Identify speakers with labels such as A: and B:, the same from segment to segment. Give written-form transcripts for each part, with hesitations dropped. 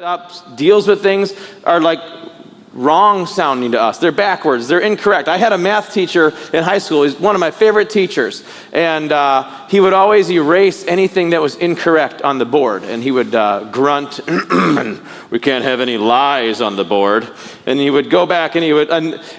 A: up, deals with things are like wrong sounding to us. They're backwards. They're incorrect. I had a math teacher in high school. He's one of my favorite teachers. And he would always erase anything that was incorrect on the board. And he would grunt, we can't have any lies on the board. And he would go back and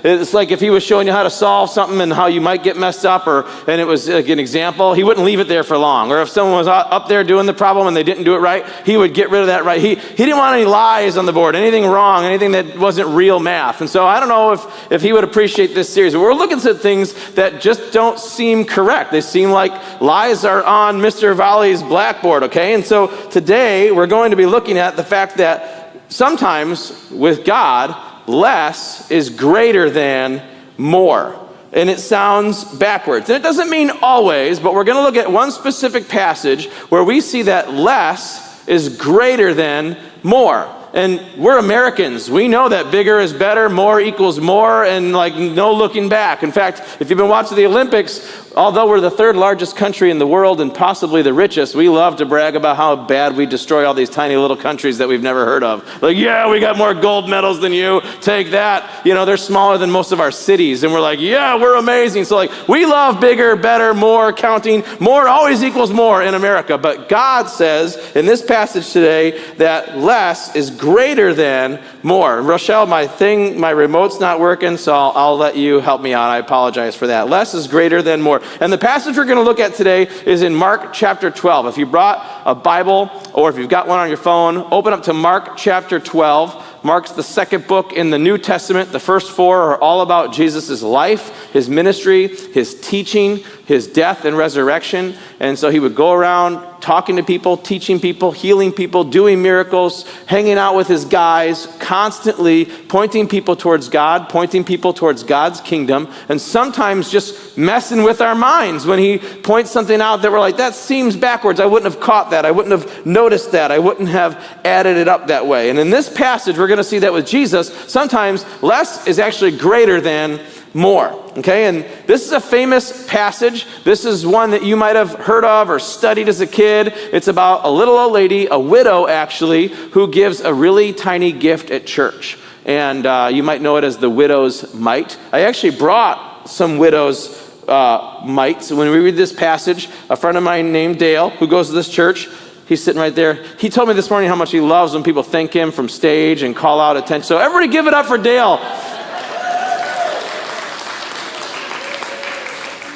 A: it's like if he was showing you how to solve something and how you might get messed up, and it was like an example, he wouldn't leave it there for long. Or if someone was up there doing the problem and they didn't do it right, he would get rid of that right. He didn't want any lies on the board, anything wrong, anything that wasn't real math. And so I don't know if he would appreciate this series. But we're looking at things that just don't seem correct. They seem like lies are on Mr. Volley's blackboard, okay? And so today we're going to be looking at the fact that sometimes with God, less is greater than more. And it sounds backwards. And it doesn't mean always, but we're going to look at one specific passage where we see that less is greater than more. And we're Americans. We know that bigger is better, more equals more, and like no looking back. In fact, if you've been watching the Olympics, although we're the third largest country in the world and possibly the richest, we love to brag about how bad we destroy all these tiny little countries that we've never heard of. Like, yeah, we got more gold medals than you. Take that. You know, they're smaller than most of our cities. And we're like, yeah, we're amazing. So like, we love bigger, better, more, counting. More always equals more in America. But God says in this passage today that less is greater than more. Rochelle, my remote's not working, so I'll let you help me out. I apologize for that. Less is greater than more. And the passage we're going to look at today is in Mark chapter 12. If you brought a Bible or if you've got one on your phone, open up to Mark chapter 12. Mark's the second book in the New Testament. The first four are all about Jesus' life, his ministry, his teaching, his death and resurrection. And so he would go around talking to people, teaching people, healing people, doing miracles, hanging out with his guys, constantly pointing people towards God, pointing people towards God's kingdom, and sometimes just messing with our minds when he points something out that we're like, that seems backwards. I wouldn't have caught that. I wouldn't have noticed that. I wouldn't have added it up that way. And in this passage, we're going to see that with Jesus, sometimes less is actually greater than more, okay? And this is a famous passage. This is one that you might have heard of or studied as a kid. It's about a little old lady, a widow actually, who gives a really tiny gift at church. And you might know it as the widow's mite. I actually brought some widow's mites. When we read this passage, a friend of mine named Dale, who goes to this church, he's sitting right there. He told me this morning how much he loves when people thank him from stage and call out attention. So everybody give it up for Dale.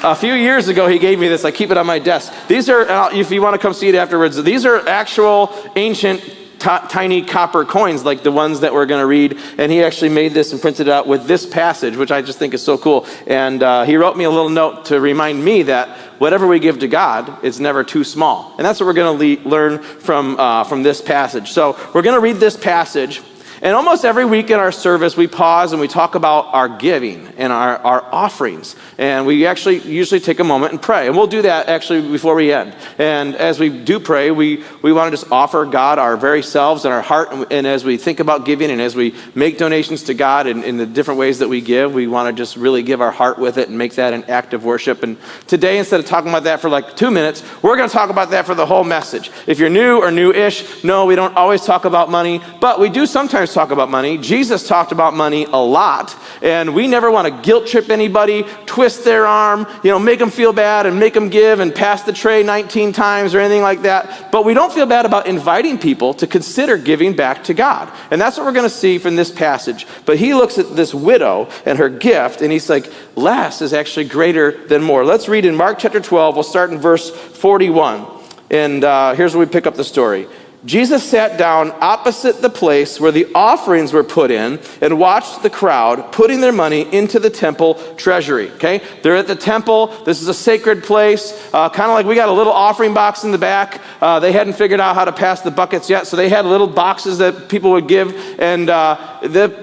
A: A few years ago, he gave me this. I keep it on my desk. These are, if you want to come see it afterwards, these are actual ancient tiny copper coins, like the ones that we're going to read. And he actually made this and printed it out with this passage, which I just think is so cool. And he wrote me a little note to remind me that whatever we give to God is never too small. And that's what we're going to learn from this passage. So we're going to read this passage. And almost every week in our service, we pause and we talk about our giving and our offerings. And we actually usually take a moment and pray. And we'll do that actually before we end. And as we do pray, we want to just offer God our very selves and our heart. And as we think about giving and as we make donations to God in the different ways that we give, we want to just really give our heart with it and make that an act of worship. And today, instead of talking about that for like 2 minutes, we're going to talk about that for the whole message. If you're new or new-ish, no, we don't always talk about money, but we do sometimes talk about money. Jesus talked about money a lot, and we never want to guilt trip anybody, twist their arm, make them feel bad and make them give and pass the tray 19 times or anything like that. But we don't feel bad about inviting people to consider giving back to God. And that's what we're going to see from this passage. But he looks at this widow and her gift, and he's like, less is actually greater than more. Let's read in Mark chapter 12. We'll start in verse 41. And here's where we pick up the story. Jesus sat down opposite the place where the offerings were put in and watched the crowd putting their money into the temple treasury, okay? They're at the temple. This is a sacred place, kind of like we got a little offering box in the back. They hadn't figured out how to pass the buckets yet, so they had little boxes that people would give. And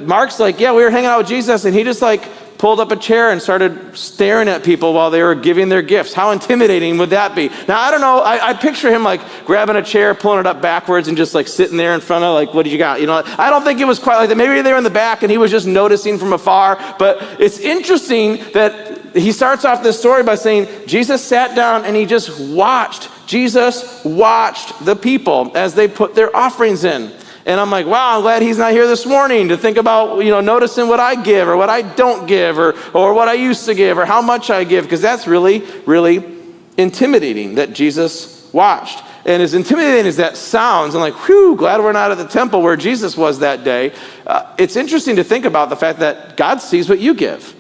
A: Mark's like, yeah, we were hanging out with Jesus, and he just pulled up a chair and started staring at people while they were giving their gifts. How intimidating would that be? Now, I don't know. I picture him grabbing a chair, pulling it up backwards, and just sitting there in front of what do you got? I don't think it was quite like that. Maybe they were in the back and he was just noticing from afar. But it's interesting that he starts off this story by saying Jesus sat down and he just watched. Jesus watched the people as they put their offerings in. And I'm like, wow, I'm glad he's not here this morning to think about, noticing what I give or what I don't give or what I used to give or how much I give, because that's really, really intimidating that Jesus watched. And as intimidating as that sounds, I'm like, whew, glad we're not at the temple where Jesus was that day. It's interesting to think about the fact that God sees what you give.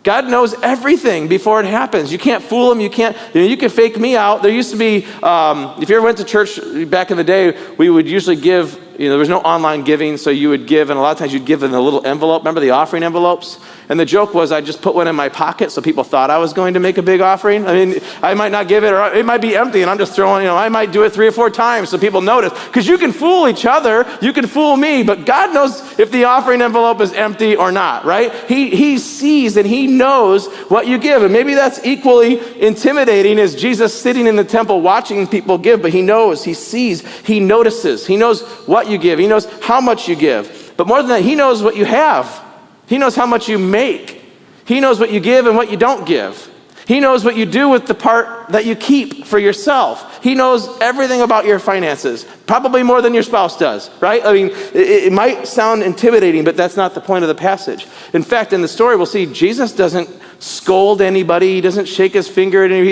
A: God knows everything before it happens. You can't fool him. You can fake me out. There used to be, if you ever went to church back in the day, we would usually give, there was no online giving, so you would give, and a lot of times you'd give in a little envelope. Remember the offering envelopes? And the joke was I just put one in my pocket so people thought I was going to make a big offering. I mean, I might not give it, or it might be empty, and I'm just throwing, I might do it 3 or 4 times so people notice. Because you can fool each other, you can fool me, but God knows if the offering envelope is empty or not, right? He sees and he knows what you give. And maybe that's equally intimidating as Jesus sitting in the temple watching people give, but he knows, he sees, he notices. He knows what you give. He knows how much you give. But more than that, he knows what you have. He knows how much you make. He knows what you give and what you don't give. He knows what you do with the part that you keep for yourself. He knows everything about your finances, probably more than your spouse does, right? I mean, it might sound intimidating, but that's not the point of the passage. In fact, in the story, we'll see Jesus doesn't scold anybody. He doesn't shake his finger at anybody.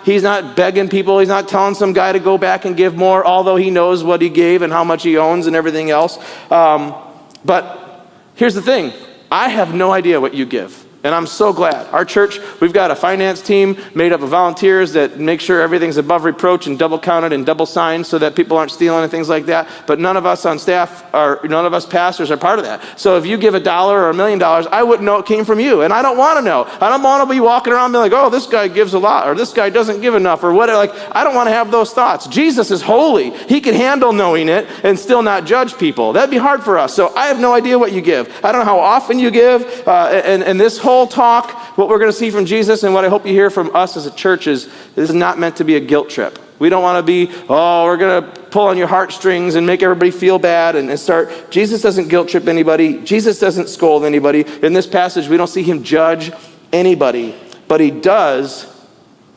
A: He's not begging people. He's not telling some guy to go back and give more, although he knows what he gave and how much he owns and everything else. But here's the thing. I have no idea what you give. And I'm so glad. Our church, we've got a finance team made up of volunteers that make sure everything's above reproach and double counted and double signed so that people aren't stealing and things like that. But none of us on staff, none of us pastors are part of that. So if you give $1 or $1 million, I wouldn't know it came from you. And I don't want to know. I don't want to be walking around being like, oh, this guy gives a lot, or this guy doesn't give enough, or whatever. Like, I don't want to have those thoughts. Jesus is holy. He can handle knowing it and still not judge people. That'd be hard for us. So I have no idea what you give. I don't know how often you give. And this whole talk, what we're going to see from Jesus and what I hope you hear from us as a church is this is not meant to be a guilt trip. We don't want to be, we're going to pull on your heartstrings and make everybody feel bad and start. Jesus doesn't guilt trip anybody. Jesus doesn't scold anybody. In this passage, we don't see him judge anybody, but he does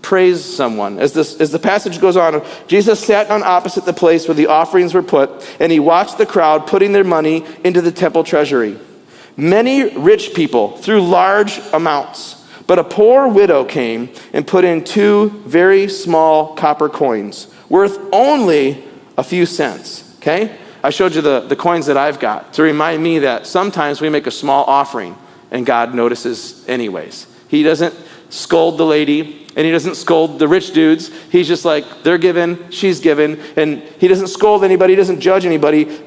A: praise someone. As the passage goes on, Jesus sat on opposite the place where the offerings were put, and he watched the crowd putting their money into the temple treasury. Many rich people threw large amounts, but a poor widow came and put in 2 very small copper coins, worth only a few cents, okay? I showed you the coins that I've got to remind me that sometimes we make a small offering and God notices anyways. He doesn't scold the lady and he doesn't scold the rich dudes. He's just like, they're giving, she's giving, and he doesn't scold anybody, he doesn't judge anybody.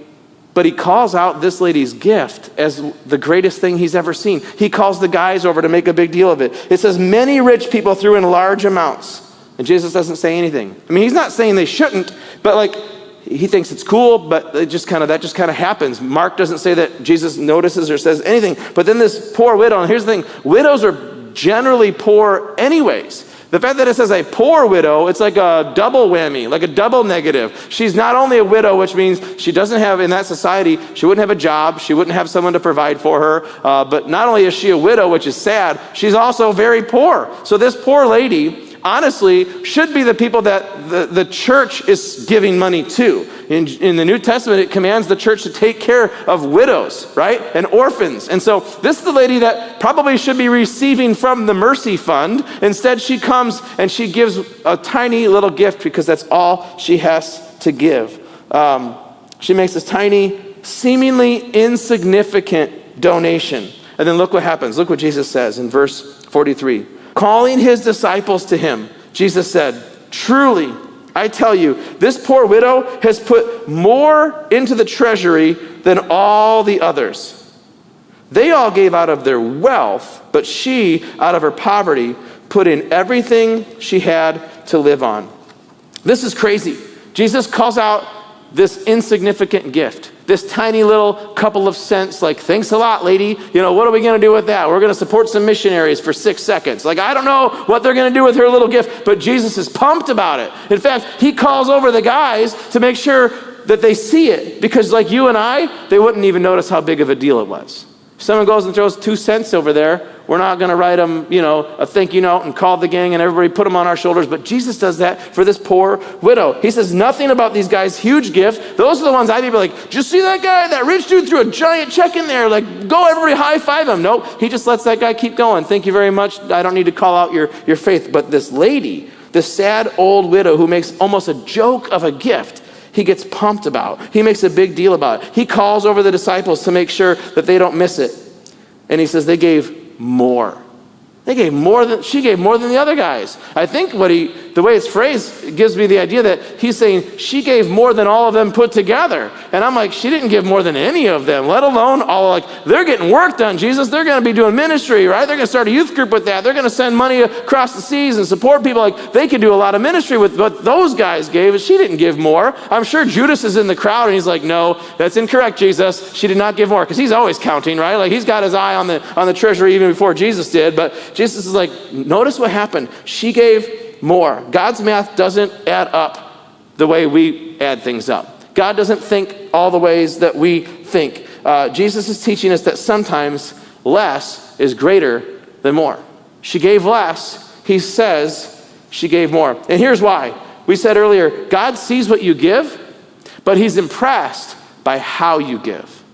A: But he calls out this lady's gift as the greatest thing he's ever seen. He calls the guys over to make a big deal of it. It says many rich people threw in large amounts. And Jesus doesn't say anything. I mean, he's not saying they shouldn't, but he thinks it's cool, but that just kind of happens. Mark doesn't say that Jesus notices or says anything. But then this poor widow, and here's the thing, widows are generally poor anyways. The fact that it says a poor widow, it's like a double whammy, like a double negative. She's not only a widow, which means she doesn't have, in that society, she wouldn't have a job, she wouldn't have someone to provide for her, but not only is she a widow, which is sad, she's also very poor. So this poor lady, honestly, should be the people that the church is giving money to. In the New Testament, it commands the church to take care of widows, right? And orphans. And so this is the lady that probably should be receiving from the mercy fund. Instead, she comes and she gives a tiny little gift because that's all she has to give. She makes this tiny, seemingly insignificant donation. And then look what happens. Look what Jesus says in verse 43. Calling his disciples to him, Jesus said, "Truly, I tell you, this poor widow has put more into the treasury than all the others. They all gave out of their wealth, but she, out of her poverty, put in everything she had to live on." This is crazy. Jesus calls out this insignificant gift, this tiny little couple of cents, like, thanks a lot, lady. What are we going to do with that? We're going to support some missionaries for 6 seconds. Like, I don't know what they're going to do with her little gift, but Jesus is pumped about it. In fact, he calls over the guys to make sure that they see it, because like you and I, they wouldn't even notice how big of a deal it was. If someone goes and throws 2 cents over there, we're not going to write them, a thank you note and call the gang and everybody put them on our shoulders. But Jesus does that for this poor widow. He says nothing about these guys' huge gift. Those are the ones I'd be like, did you see that guy? That rich dude threw a giant check in there. Like, go everybody high five him. Nope, he just lets that guy keep going. Thank you very much. I don't need to call out your faith. But this lady, this sad old widow who makes almost a joke of a gift, he gets pumped about. He makes a big deal about it. He calls over the disciples to make sure that they don't miss it. And he says they gave more. She gave more than the other guys. I think the way it's phrased gives me the idea that he's saying she gave more than all of them put together. And I'm like, she didn't give more than any of them, let alone they're getting work done, Jesus. They're going to be doing ministry, right? They're going to start a youth group with that. They're going to send money across the seas and support people. Like, they can do a lot of ministry with what those guys gave. She didn't give more. I'm sure Judas is in the crowd and he's like, no, that's incorrect, Jesus. She did not give more, because he's always counting, right? Like, he's got his eye on the treasury even before Jesus did. But Jesus is like, notice what happened. She gave more. God's math doesn't add up the way we add things up. God doesn't think all the ways that we think. Jesus is teaching us that sometimes less is greater than more. She gave less. He says she gave more. And here's why. We said earlier, God sees what you give, but he's impressed by how you give.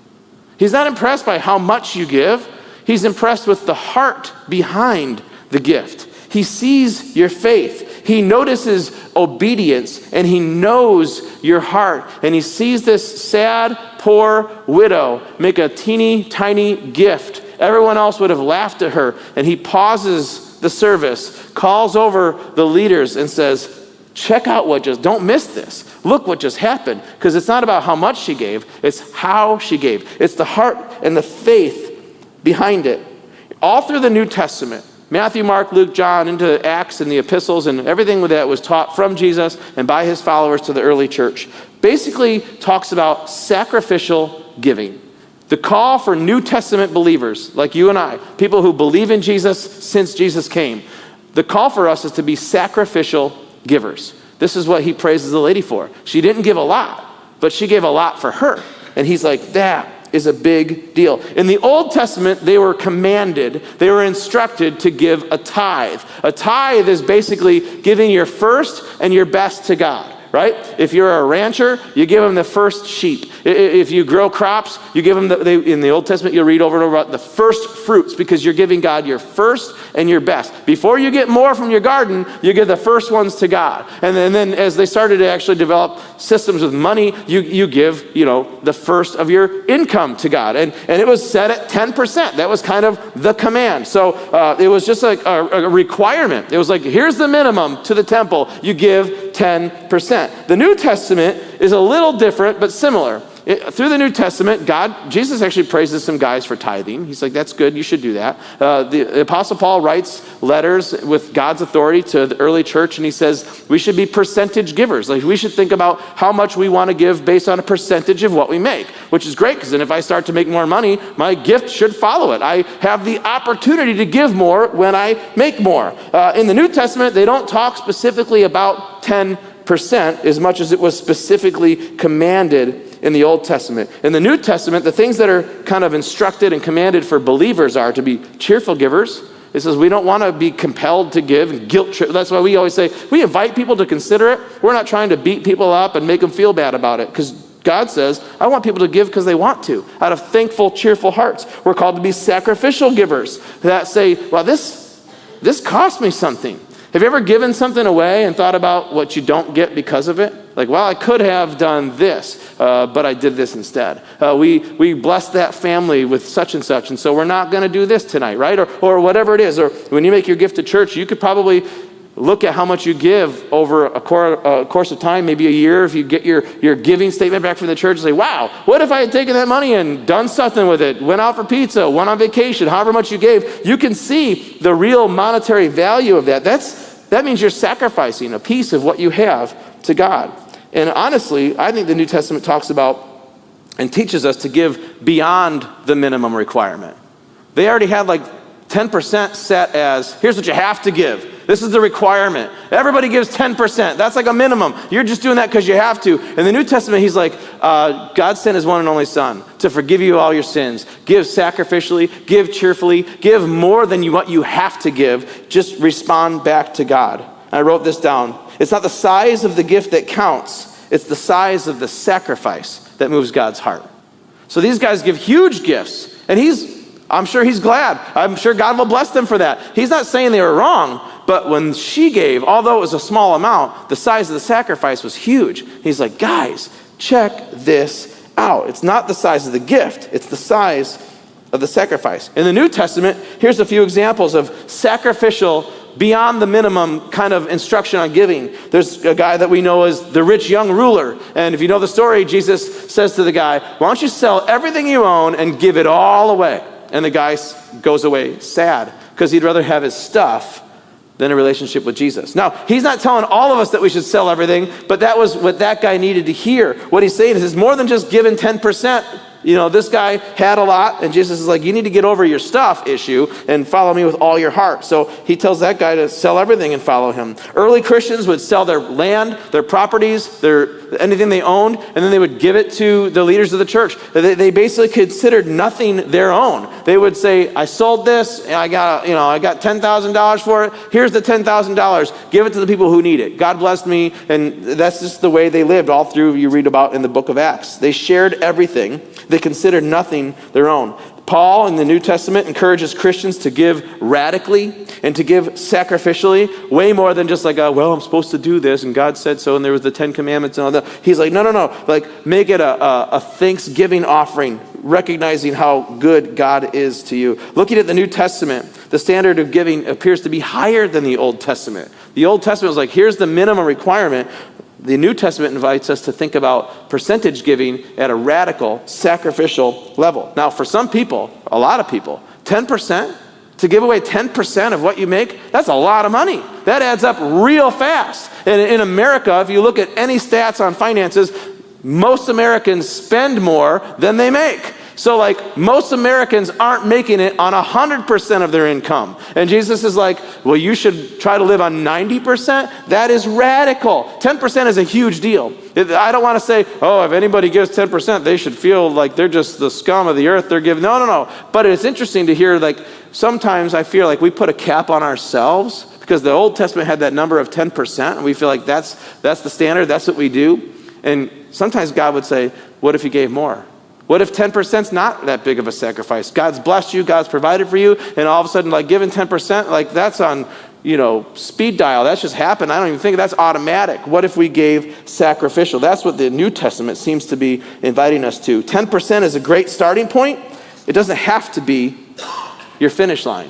A: He's not impressed by how much you give. He's impressed with the heart behind the gift. He sees your faith. He notices obedience, and he knows your heart. And he sees this sad, poor widow make a teeny tiny gift. Everyone else would have laughed at her. And he pauses the service, calls over the leaders and says, check out don't miss this. Look what just happened. Because it's not about how much she gave, it's how she gave. It's the heart and the faith behind it. All through the New Testament, Matthew, Mark, Luke, John, into Acts and the epistles and everything that was taught from Jesus and by his followers to the early church, basically talks about sacrificial giving. The call for New Testament believers like you and I, people who believe in Jesus since Jesus came, the call for us is to be sacrificial givers. This is what he praises the lady for. She didn't give a lot, but she gave a lot for her. And he's like, that is a big deal. In the Old Testament, they were instructed to give a tithe. A tithe is basically giving your first and your best to God, right? If you're a rancher, you give them the first sheep. If you grow crops, you give them, in the Old Testament, you'll read over and over about the first fruits, because you're giving God your first and your best. Before you get more from your garden, you give the first ones to God. And then as they started to actually develop systems with money, you give, the first of your income to God. And it was set at 10%. That was kind of the command. So it was just like a requirement. It was like, here's the minimum to the temple. You give 10%. The New Testament is a little different, but similar. Through the New Testament, Jesus actually praises some guys for tithing. He's like, that's good, you should do that. The Apostle Paul writes letters with God's authority to the early church, and he says we should be percentage givers. Like, we should think about how much we want to give based on a percentage of what we make, which is great, because then if I start to make more money, my gift should follow it. I have the opportunity to give more when I make more. In the New Testament, they don't talk specifically about 10% as much as it was specifically commanded in the Old Testament. In the New Testament, the things that are kind of instructed and commanded for believers are to be cheerful givers. It says we don't want to be compelled to give and guilt trip. That's why we always say we invite people to consider it. We're not trying to beat people up and make them feel bad about it, because God says, I want people to give because they want to, out of thankful, cheerful hearts. We're called to be sacrificial givers that say, well, this cost me something. Have you ever given something away and thought about what you don't get because of it? Like, well, I could have done this, but I did this instead. We blessed that family with such and such, and so we're not going to do this tonight, right? Or whatever it is. Or when you make your gift to church, you could probably look at how much you give over a course of time, maybe a year. If you get your giving statement back from the church, and say, wow, what if I had taken that money and done something with it, went out for pizza, went on vacation, however much you gave. You can see the real monetary value of that. That means you're sacrificing a piece of what you have to God. And honestly, I think the New Testament talks about and teaches us to give beyond the minimum requirement. They already had like 10% set as, here's what you have to give. This is the requirement. Everybody gives 10%. That's like a minimum. You're just doing that because you have to. In the New Testament, he's like, God sent his one and only son to forgive you all your sins. Give sacrificially, give cheerfully, give more than what you have to give. Just respond back to God. I wrote this down. It's not the size of the gift that counts. It's the size of the sacrifice that moves God's heart. So these guys give huge gifts, and I'm sure he's glad. I'm sure God will bless them for that. He's not saying they were wrong, but when she gave, although it was a small amount, the size of the sacrifice was huge. He's like, guys, check this out. It's not the size of the gift, it's the size of the sacrifice. In the New Testament, here's a few examples of sacrificial, beyond the minimum kind of instruction on giving. There's a guy that we know as the rich young ruler. And if you know the story, Jesus says to the guy, why don't you sell everything you own and give it all away? And the guy goes away sad because he'd rather have his stuff than a relationship with Jesus. Now, he's not telling all of us that we should sell everything, but that was what that guy needed to hear. What he's saying is it's more than just giving 10%. You know, this guy had a lot, and Jesus is like, you need to get over your stuff issue and follow me with all your heart. So he tells that guy to sell everything and follow him. Early Christians would sell their land, their properties, anything they owned, and then they would give it to the leaders of the church. They basically considered nothing their own. They would say, I sold this, and I got $10,000 for it. Here's the $10,000. Give it to the people who need it. God blessed me, and that's just the way they lived all through, you read about in the book of Acts. They shared everything. They considered nothing their own. Paul in the New Testament encourages Christians to give radically and to give sacrificially, way more than just like, I'm supposed to do this and God said so and there was the 10 Commandments and all that. He's like, no. Like, make it a thanksgiving offering, recognizing how good God is to you. Looking at the New Testament, the standard of giving appears to be higher than the Old Testament. The Old Testament was like, here's the minimum requirement. The New Testament invites us to think about percentage giving at a radical, sacrificial level. Now, for some people, a lot of people, 10%, to give away 10% of what you make, that's a lot of money. That adds up real fast. And in America, if you look at any stats on finances, most Americans spend more than they make. So like most Americans aren't making it on 100% of their income. And Jesus is like, well, you should try to live on 90%. That is radical. 10% is a huge deal. I don't want to say, if anybody gives 10%, they should feel like they're just the scum of the earth. They're giving. No. But it's interesting to hear, like, sometimes I feel like we put a cap on ourselves because the Old Testament had that number of 10%. And we feel like that's the standard. That's what we do. And sometimes God would say, what if you gave more? What if 10% is not that big of a sacrifice? God's blessed you, God's provided for you, and all of a sudden, like, giving 10%, like, that's on, speed dial. That's just happened. I don't even think that's automatic. What if we gave sacrificial? That's what the New Testament seems to be inviting us to. 10% is a great starting point. It doesn't have to be your finish line.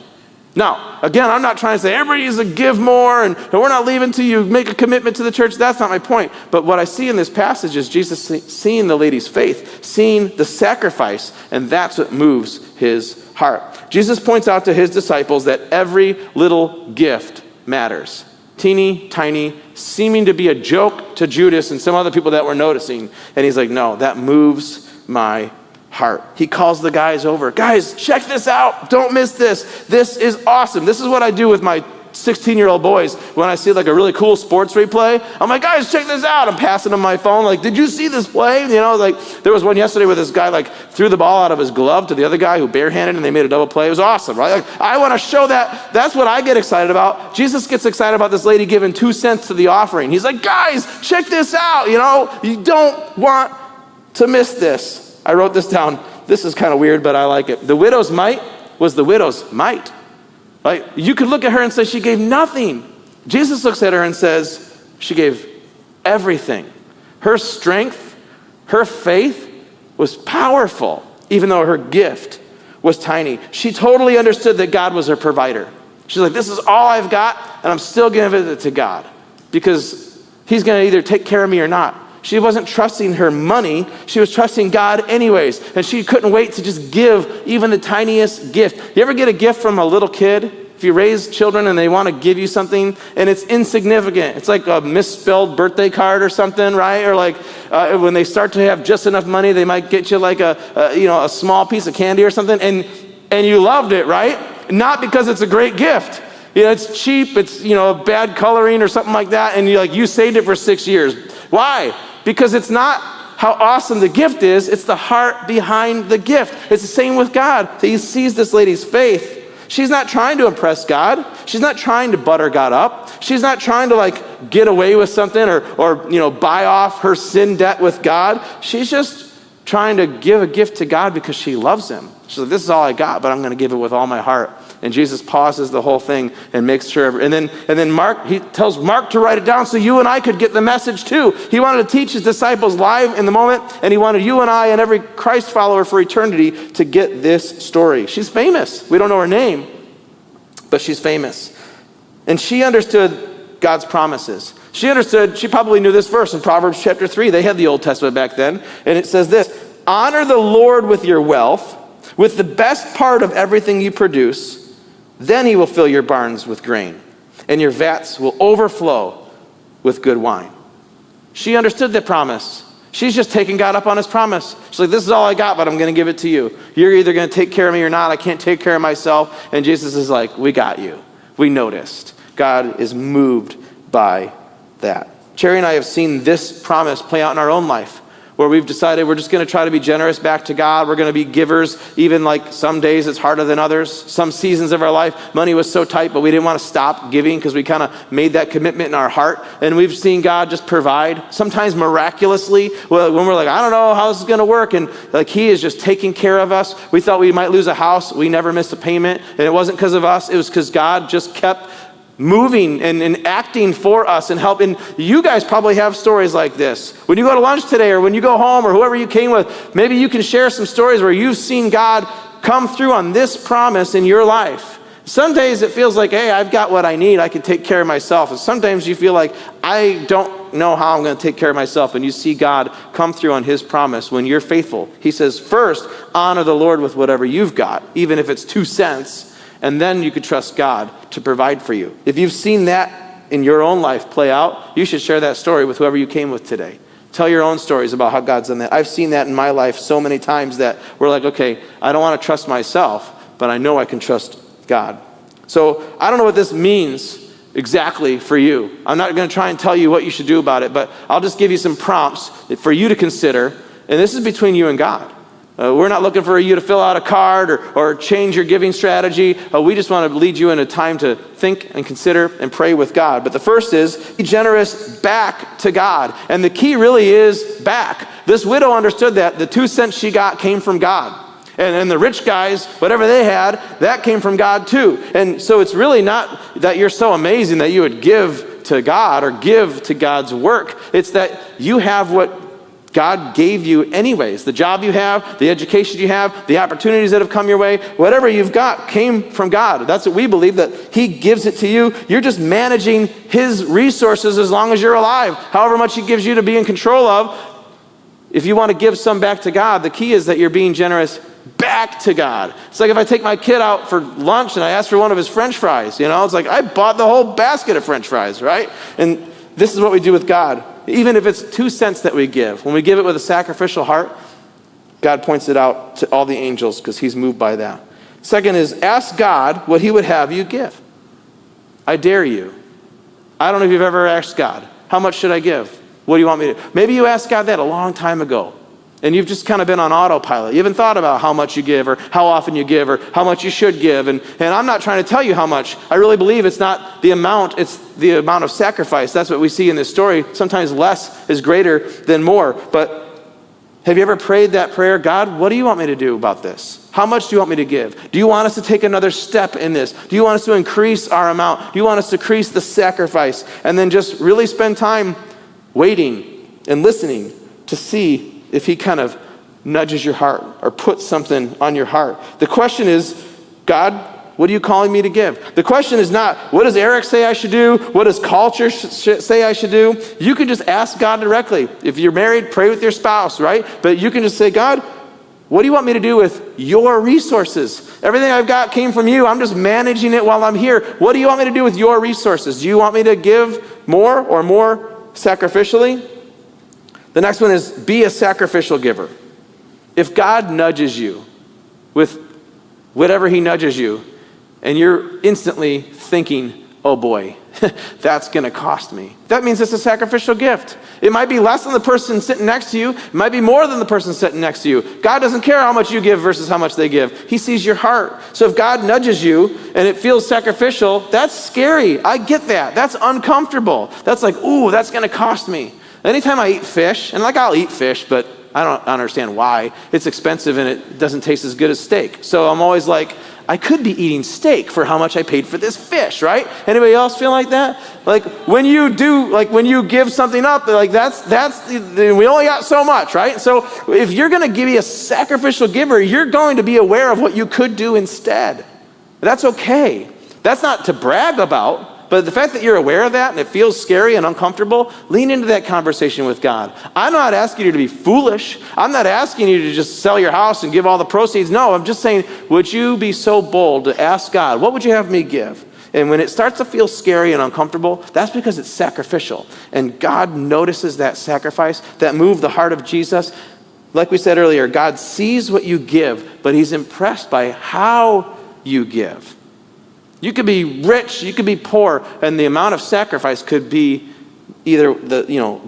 A: Now, again, I'm not trying to say everybody needs to give more and we're not leaving until you make a commitment to the church. That's not my point. But what I see in this passage is Jesus seeing the lady's faith, seeing the sacrifice, and that's what moves his heart. Jesus points out to his disciples that every little gift matters. Teeny, tiny, seeming to be a joke to Judas and some other people that were noticing. And he's like, no, that moves my heart. He calls the guys over. Guys, check this out. Don't miss this. This is awesome. This is what I do with my 16-year-old boys when I see like a really cool sports replay. I'm like, guys, check this out. I'm passing them my phone. Like, did you see this play? Like there was one yesterday where this guy like threw the ball out of his glove to the other guy who barehanded and they made a double play. It was awesome, right? Like, I want to show that. That's what I get excited about. Jesus gets excited about this lady giving 2 cents to the offering. He's like, guys, check this out. You don't want to miss this. I wrote this down. This is kind of weird, but I like it. The widow's mite was the widow's might. Like, you could look at her and say she gave nothing. Jesus looks at her and says she gave everything. Her strength, her faith was powerful, even though her gift was tiny. She totally understood that God was her provider. She's like, this is all I've got, and I'm still giving it to God because he's going to either take care of me or not. She wasn't trusting her money. She was trusting God anyways. And she couldn't wait to just give even the tiniest gift. You ever get a gift from a little kid? If you raise children and they want to give you something and it's insignificant. It's like a misspelled birthday card or something, right? Or like when they start to have just enough money, they might get you like a small piece of candy or something. And you loved it, right? Not because it's a great gift. It's cheap. It's, bad coloring or something like that. And you saved it for 6 years. Why? Because it's not how awesome the gift is, it's the heart behind the gift. It's the same with God. He sees this lady's faith. She's not trying to impress God. She's not trying to butter God up. She's not trying to get away with something or buy off her sin debt with God. She's just trying to give a gift to God because she loves him. She's like, this is all I got, but I'm going to give it with all my heart. And Jesus pauses the whole thing and makes sure. And then Mark, he tells Mark to write it down so you and I could get the message too. He wanted to teach his disciples live in the moment, and he wanted you and I and every Christ follower for eternity to get this story. She's famous. We don't know her name, but she's famous. And she understood God's promises. She probably knew this verse in Proverbs chapter 3. They had the Old Testament back then. And it says this, honor the Lord with your wealth, with the best part of everything you produce. Then he will fill your barns with grain, and your vats will overflow with good wine. She understood that promise. She's just taking God up on his promise. She's like, this is all I got, but I'm going to give it to you. You're either going to take care of me or not. I can't take care of myself. And Jesus is like, we got you. We noticed. God is moved by that. Cherry and I have seen this promise play out in our own life, where we've decided we're just going to try to be generous back to God. We're going to be givers, even some days it's harder than others. Some seasons of our life, money was so tight, but we didn't want to stop giving because we kind of made that commitment in our heart. And we've seen God just provide, sometimes miraculously, when we're like, I don't know how this is going to work. And he is just taking care of us. We thought we might lose a house. We never missed a payment. And it wasn't because of us. It was because God just kept moving and acting for us and helping. You guys probably have stories like this. When you go to lunch today or when you go home or whoever you came with, maybe you can share some stories where you've seen God come through on this promise in your life. Some days it feels like, hey, I've got what I need. I can take care of myself. And sometimes you feel like, I don't know how I'm going to take care of myself. And you see God come through on his promise when you're faithful. He says, first, honor the Lord with whatever you've got, even if it's 2 cents. And then you could trust God to provide for you. If you've seen that in your own life play out, you should share that story with whoever you came with today. Tell your own stories about how God's done that. I've seen that in my life so many times that we're like, okay, I don't want to trust myself, but I know I can trust God. So I don't know what this means exactly for you. I'm not going to try and tell you what you should do about it, but I'll just give you some prompts for you to consider. And this is between you and God. We're not looking for you to fill out a card or change your giving strategy. We just want to lead you in a time to think and consider and pray with God. But the first is, be generous back to God. And the key really is back. This widow understood that the 2 cents she got came from God. And the rich guys, whatever they had, that came from God too. And so it's really not that you're so amazing that you would give to God or give to God's work. It's that you have what God gave you anyways. The job you have, the education you have, the opportunities that have come your way, whatever you've got came from God. That's what we believe, that he gives it to you. You're just managing his resources as long as you're alive. However much he gives you to be in control of, if you want to give some back to God, the key is that you're being generous back to God. It's like if I take my kid out for lunch and I ask for one of his French fries, it's like I bought the whole basket of French fries, right? And this is what we do with God. Even if it's 2 cents that we give, when we give it with a sacrificial heart, God points it out to all the angels because he's moved by that. Second is, ask God what he would have you give. I dare you. I don't know if you've ever asked God, how much should I give? What do you want me to do? Maybe you asked God that a long time ago, and you've just kind of been on autopilot. You haven't thought about how much you give or how often you give or how much you should give. And I'm not trying to tell you how much. I really believe it's not the amount, it's the amount of sacrifice. That's what we see in this story. Sometimes less is greater than more. But have you ever prayed that prayer? God, what do you want me to do about this? How much do you want me to give? Do you want us to take another step in this? Do you want us to increase our amount? Do you want us to increase the sacrifice? And then just really spend time waiting and listening to see if he kind of nudges your heart or puts something on your heart. The question is, God, what are you calling me to give? The question is not, what does Erik say I should do? What does culture say I should do? You can just ask God directly. If you're married, pray with your spouse, right? But you can just say, God, what do you want me to do with your resources? Everything I've got came from you. I'm just managing it while I'm here. What do you want me to do with your resources? Do you want me to give more or more sacrificially? The next one is, be a sacrificial giver. If God nudges you with whatever he nudges you, and you're instantly thinking, oh boy, that's going to cost me. That means it's a sacrificial gift. It might be less than the person sitting next to you. It might be more than the person sitting next to you. God doesn't care how much you give versus how much they give. He sees your heart. So if God nudges you and it feels sacrificial, that's scary. I get that. That's uncomfortable. That's like, ooh, that's going to cost me. Anytime I eat fish, and like I'll eat fish, but I don't understand why. It's expensive and it doesn't taste as good as steak. So I'm always like, I could be eating steak for how much I paid for this fish, right? Anybody else feel like that? Like when you give something up, like we only got so much, right? So if you're going to be a sacrificial giver, you're going to be aware of what you could do instead. That's okay. That's not to brag about. But the fact that you're aware of that and it feels scary and uncomfortable, lean into that conversation with God. I'm not asking you to be foolish. I'm not asking you to just sell your house and give all the proceeds. No, I'm just saying, would you be so bold to ask God, what would you have me give? And when it starts to feel scary and uncomfortable, that's because it's sacrificial. And God notices that sacrifice, that moved the heart of Jesus. Like we said earlier, God sees what you give, but he's impressed by how you give. You could be rich, you could be poor, and the amount of sacrifice could be either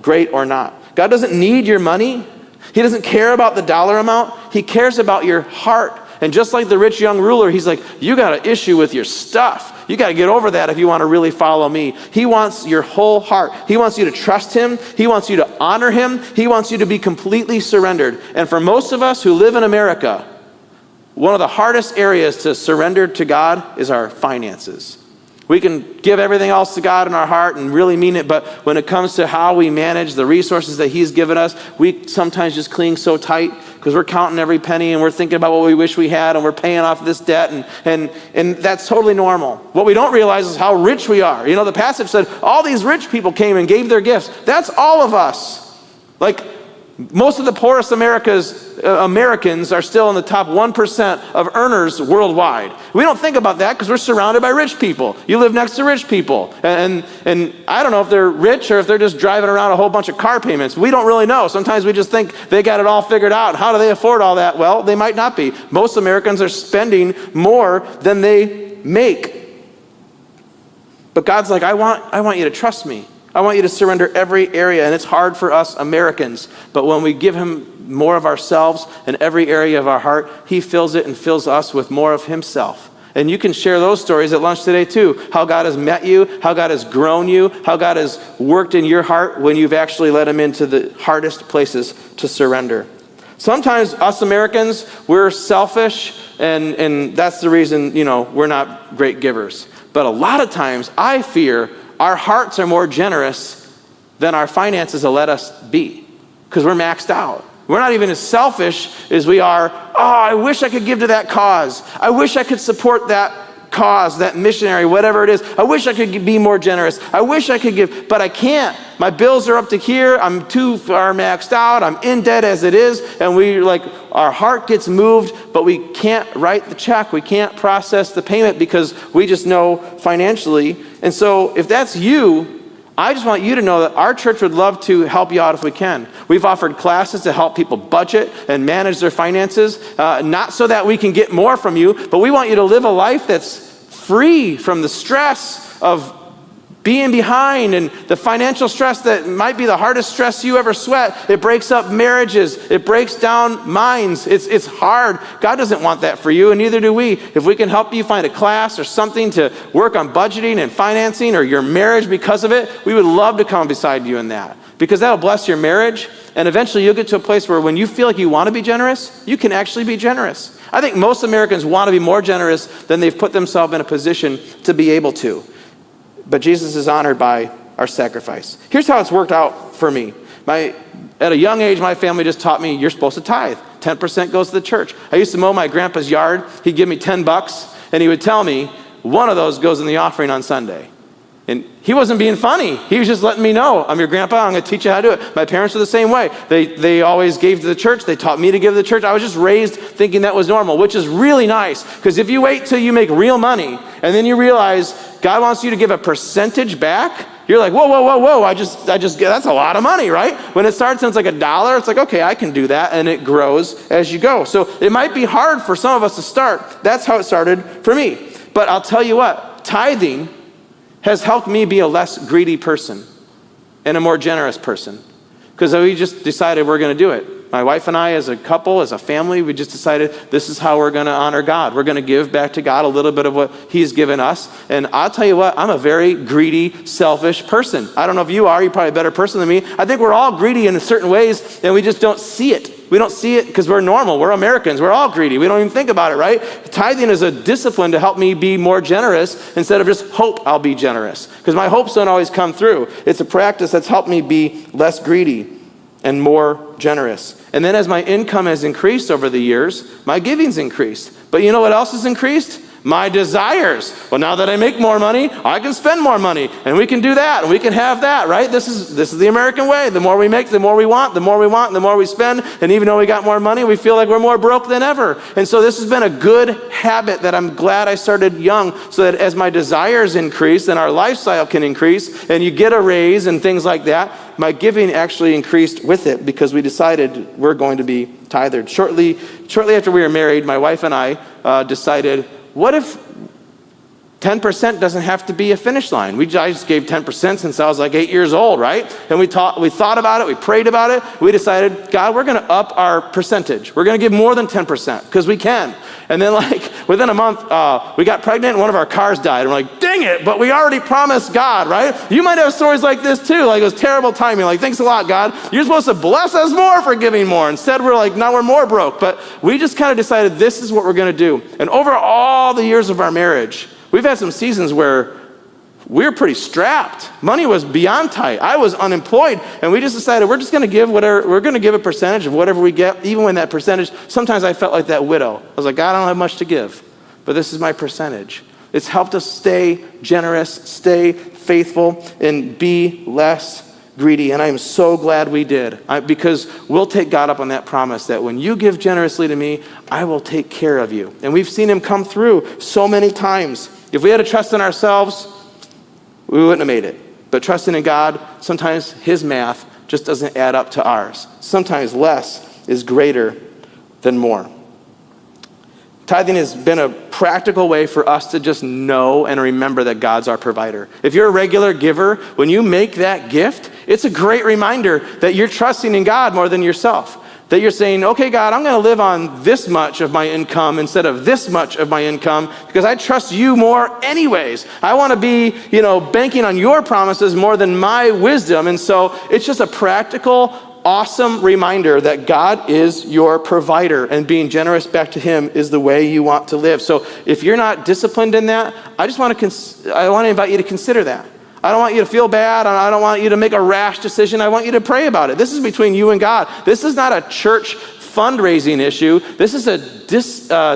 A: great or not. God doesn't need your money. He doesn't care about the dollar amount. He cares about your heart. And just like the rich young ruler, he's like, you got an issue with your stuff. You got to get over that if you want to really follow me. He wants your whole heart. He wants you to trust him. He wants you to honor him. He wants you to be completely surrendered. And for most of us who live in America, one of the hardest areas to surrender to God is our finances. We can give everything else to God in our heart and really mean it, but when it comes to how we manage the resources that he's given us, we sometimes just cling so tight because we're counting every penny and we're thinking about what we wish we had and we're paying off this debt and that's totally normal. What we don't realize is how rich we are. The passage said all these rich people came and gave their gifts. That's all of us. Like most of the poorest Americans are still in the top 1% of earners worldwide. We don't think about that because we're surrounded by rich people. You live next to rich people. And I don't know if they're rich or if they're just driving around a whole bunch of car payments. We don't really know. Sometimes we just think they got it all figured out. How do they afford all that? Well, they might not be. Most Americans are spending more than they make. But God's like, I want you to trust me. I want you to surrender every area, and it's hard for us Americans. But when we give him more of ourselves in every area of our heart, he fills it and fills us with more of himself. And you can share those stories at lunch today too. How God has met you, how God has grown you, how God has worked in your heart when you've actually let him into the hardest places to surrender. Sometimes us Americans, we're selfish, and that's the reason, we're not great givers. But a lot of times, I fear our hearts are more generous than our finances will let us be because we're maxed out. We're not even as selfish as we are, I wish I could give to that cause. I wish I could support that cause, that missionary, whatever it is. I wish I could be more generous. I wish I could give, but I can't. My bills are up to here. I'm too far maxed out. I'm in debt as it is. And our heart gets moved, but we can't write the check. We can't process the payment because we just know financially. And so if that's you, I just want you to know that our church would love to help you out if we can. We've offered classes to help people budget and manage their finances, not so that we can get more from you, but we want you to live a life that's free from the stress of being behind and the financial stress that might be the hardest stress you ever sweat. It breaks up marriages. It breaks down minds. It's hard. God doesn't want that for you, and neither do we. If we can help you find a class or something to work on budgeting and financing or your marriage because of it, we would love to come beside you in that because that'll bless your marriage, and eventually you'll get to a place where when you feel like you want to be generous, you can actually be generous. I think most Americans want to be more generous than they've put themselves in a position to be able to. But Jesus is honored by our sacrifice. Here's how it's worked out for me. At a young age, my family just taught me you're supposed to tithe. 10% goes to the church. I used to mow my grandpa's yard. He'd give me $10, and he would tell me one of those goes in the offering on Sunday. And he wasn't being funny. He was just letting me know, I'm your grandpa, I'm going to teach you how to do it. My parents were the same way. They always gave to the church. They taught me to give to the church. I was just raised thinking that was normal, which is really nice. Because if you wait till you make real money, and then you realize God wants you to give a percentage back, you're like, whoa, I just that's a lot of money, right? When it starts and it's like $1, it's like, okay, I can do that, and it grows as you go. So it might be hard for some of us to start. That's how it started for me. But I'll tell you what, tithing has helped me be a less greedy person and a more generous person. Because we just decided we're going to do it. My wife and I, as a couple, as a family, we just decided this is how we're going to honor God. We're going to give back to God a little bit of what he's given us. And I'll tell you what, I'm a very greedy, selfish person. I don't know if you are. You're probably a better person than me. I think we're all greedy in certain ways, and we just don't see it. We don't see it because we're normal. We're Americans. We're all greedy. We don't even think about it, right? Tithing is a discipline to help me be more generous instead of just hope I'll be generous. Because my hopes don't always come through. It's a practice that's helped me be less greedy and more generous. And then as my income has increased over the years, my giving's increased. But you know what else has increased? My desires. Well, now that I make more money, I can spend more money, and we can do that, and we can have that, right? This is the American way. The more we make, the more we want, the more we want, the more we spend. And even though we got more money, we feel like we're more broke than ever. And so this has been a good habit that I'm glad I started young, so that as my desires increase, then our lifestyle can increase, and you get a raise and things like that. My giving actually increased with it because we decided we're going to be tithed. Shortly after we were married, my wife and I decided, what if 10% doesn't have to be a finish line? I just gave 10% since I was like 8 years old, right? And we thought about it, we prayed about it. We decided, God, we're going to up our percentage. We're going to give more than 10% because we can. And then within a month, we got pregnant and one of our cars died. And we're like, dang it, but we already promised God, right? You might have stories like this too. Like it was terrible timing. Like, thanks a lot, God. You're supposed to bless us more for giving more. Instead, we're like, now we're more broke. But we just kind of decided this is what we're going to do. And over all the years of our marriage, we've had some seasons where we were pretty strapped. Money was beyond tight. I was unemployed, and we just decided we're just going to give whatever. We're going to give a percentage of whatever we get, even when that percentage. Sometimes I felt like that widow. I was like, God, I don't have much to give, but this is my percentage. It's helped us stay generous, stay faithful, and be less greedy. And I'm so glad we did, because we'll take God up on that promise that when you give generously to me, I will take care of you. And we've seen him come through so many times. If we had to trust in ourselves, we wouldn't have made it. But trusting in God, sometimes his math just doesn't add up to ours. Sometimes less is greater than more. Tithing has been a practical way for us to just know and remember that God's our provider. If you're a regular giver, when you make that gift, it's a great reminder that you're trusting in God more than yourself. That you're saying, okay, God, I'm going to live on this much of my income instead of this much of my income because I trust you more anyways. I want to be, banking on your promises more than my wisdom. And so it's just a practical, awesome reminder that God is your provider, and being generous back to him is the way you want to live. So if you're not disciplined in that, I want to invite you to consider that. I don't want you to feel bad. I don't want you to make a rash decision. I want you to pray about it. This is between you and God. This is not a church fundraising issue. This is a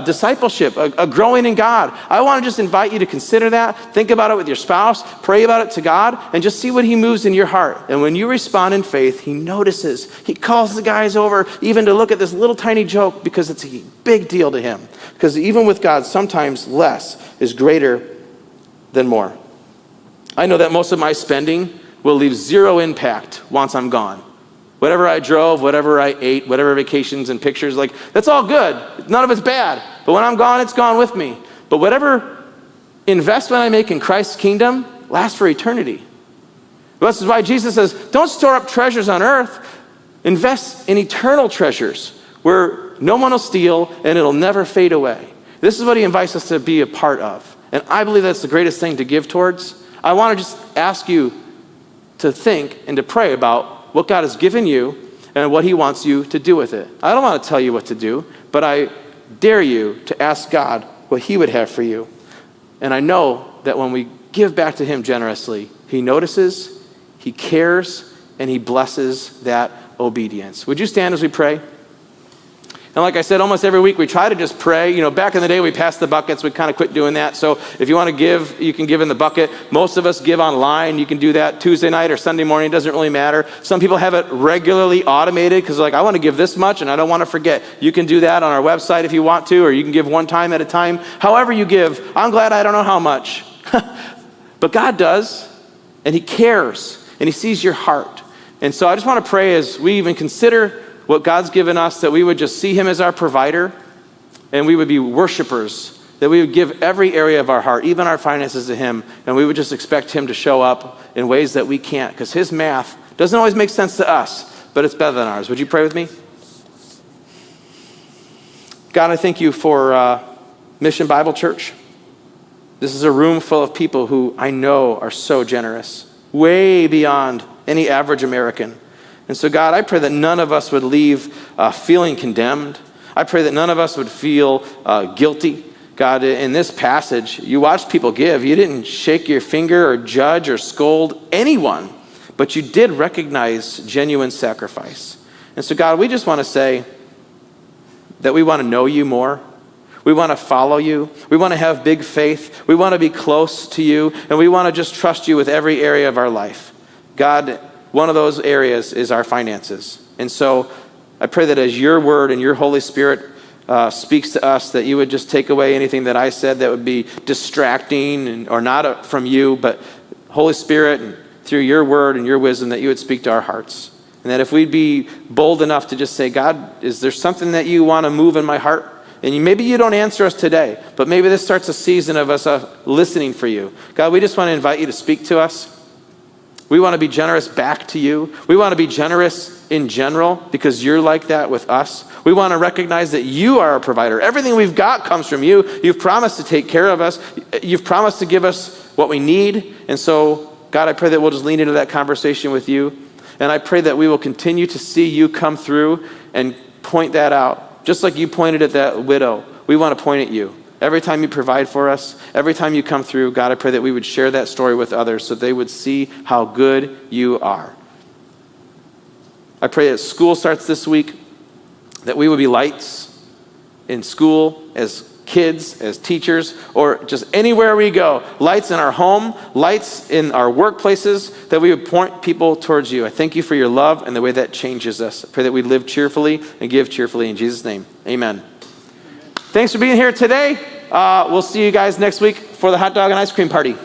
A: discipleship, a growing in God. I want to just invite you to consider that. Think about it with your spouse. Pray about it to God, and just see what he moves in your heart. And when you respond in faith, he notices. He calls the guys over even to look at this little tiny joke because it's a big deal to him. Because even with God, sometimes less is greater than more. I know that most of my spending will leave zero impact once I'm gone. Whatever I drove, whatever I ate, whatever vacations and pictures, that's all good. None of it's bad. But when I'm gone, it's gone with me. But whatever investment I make in Christ's kingdom lasts for eternity. This is why Jesus says, don't store up treasures on earth. Invest in eternal treasures where no one will steal and it'll never fade away. This is what he invites us to be a part of. And I believe that's the greatest thing to give towards. I want to just ask you to think and to pray about what God has given you and what he wants you to do with it. I don't want to tell you what to do, but I dare you to ask God what he would have for you. And I know that when we give back to him generously, he notices, he cares, and he blesses that obedience. Would you stand as we pray? And like I said, almost every week we try to just pray. Back in the day we passed the buckets. We kind of quit doing that. So if you want to give, you can give in the bucket. Most of us give online. You can do that Tuesday night or Sunday morning. It doesn't really matter. Some people have it regularly automated because I want to give this much and I don't want to forget. You can do that on our website if you want to, or you can give one time at a time. However you give, I'm glad I don't know how much. But God does, and he cares, and he sees your heart. And so I just want to pray as we even consider what God's given us, that we would just see him as our provider, and we would be worshipers that we would give every area of our heart, even our finances, to him, and we would just expect him to show up in ways that we can't, because his math doesn't always make sense to us, but it's better than ours. Would you pray with me? God, I thank you for Mission Bible Church. This is a room full of people who I know are so generous, way beyond any average American. And so, God, I pray that none of us would leave feeling condemned. I pray that none of us would feel guilty. God, in this passage, you watched people give. You didn't shake your finger or judge or scold anyone, but you did recognize genuine sacrifice. And so, God, we just want to say that we want to know you more. We want to follow you. We want to have big faith. We want to be close to you, and we want to just trust you with every area of our life. God, one of those areas is our finances. And so I pray that as your word and your Holy Spirit speaks to us, that you would just take away anything that I said that would be distracting or not from you, but Holy Spirit, and through your word and your wisdom, that you would speak to our hearts. And that if we'd be bold enough to just say, God, is there something that you want to move in my heart? And maybe you don't answer us today, but maybe this starts a season of us listening for you. God, we just want to invite you to speak to us. We want to be generous back to you. We want to be generous in general because you're like that with us. We want to recognize that you are a provider. Everything we've got comes from you. You've promised to take care of us. You've promised to give us what we need. And so, God, I pray that we'll just lean into that conversation with you. And I pray that we will continue to see you come through and point that out. Just like you pointed at that widow, we want to point at you. Every time you provide for us, every time you come through, God, I pray that we would share that story with others so they would see how good you are. I pray that school starts this week, that we would be lights in school as kids, as teachers, or just anywhere we go. Lights in our home, lights in our workplaces, that we would point people towards you. I thank you for your love and the way that changes us. I pray that we live cheerfully and give cheerfully in Jesus' name. Amen. Thanks for being here today. We'll see you guys next week for the hot dog and ice cream party.